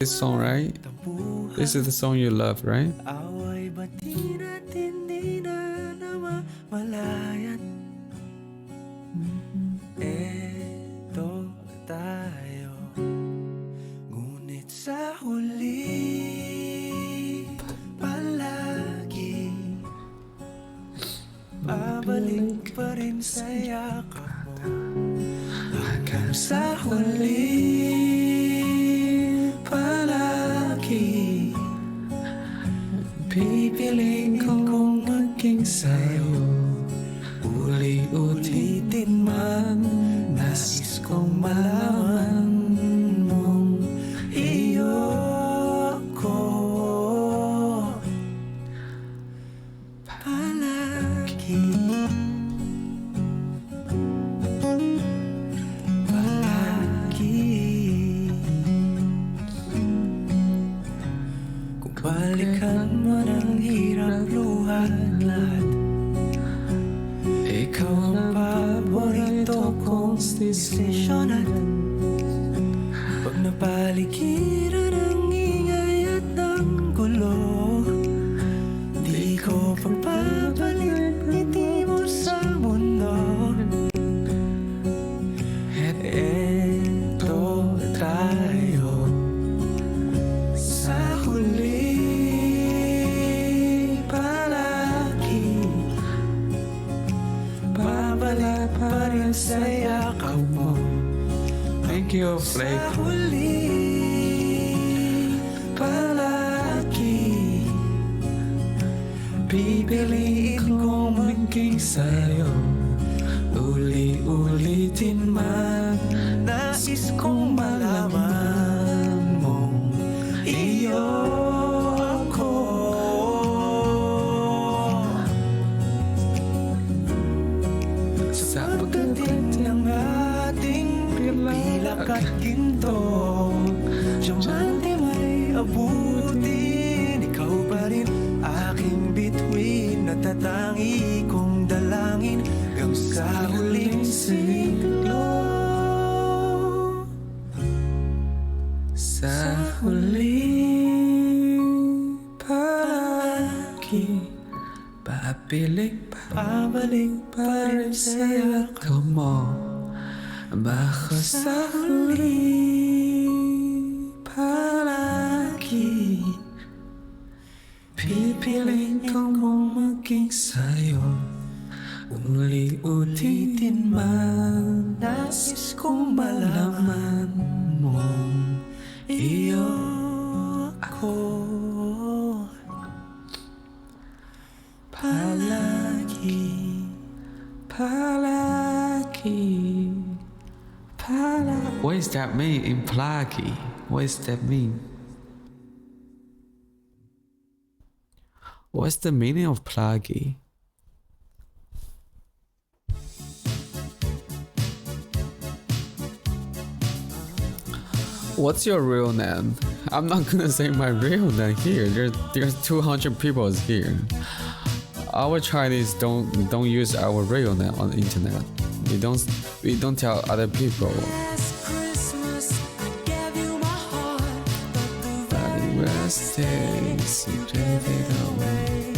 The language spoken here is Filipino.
This song, right? This is the song you love, right? Away ba't di natin di na namamalayan? Eto tayo, ngunit sa huli palagi babalik pa rin sa yakap mo. Hanggang sa huli palagi pipiliin kong maging sa'yo. Uli-ulitin man, nais kong malaman mong iyo ako palagi. Kung balikan mo ng hirap luhat lahat, ikaw ang paborito kong desisyonan. Pag napaligiran ng ingay at ng gulo, di ko pagpapalit ngiti mo sa mundo. Eto tayo sa huli palagi, babalik pa rin sa yakap mo. Thank you, Sa Flake. huli palagi, pipiliin kong maging sa'yo. Uli-ulitin man, nais kong malaman mong iyo ako. Sa pagdating ng ating pilak at ginto, diamante may abutin, ikaw pa rin aking bituin, natatangi kong dalangin hanggang sa huling siglo. Sa huling palagi, babalik pa rin sa yakap mo. Baka sa huling palagi, pipiliin kong maging sa'yo. Uli-ulitin man, nais kong malaman mong iyo ako palagi, palagi, palagi. What does that mean in Plagi? What does that mean? What's the meaning of Plagi? What's your real name? I'm not gonna say my real name here. There's 200 people here. Our Chinese don't use our real name on the internet. We don't tell other people. Last Christmas I gave you my heart, but the But the rest takes you take it away.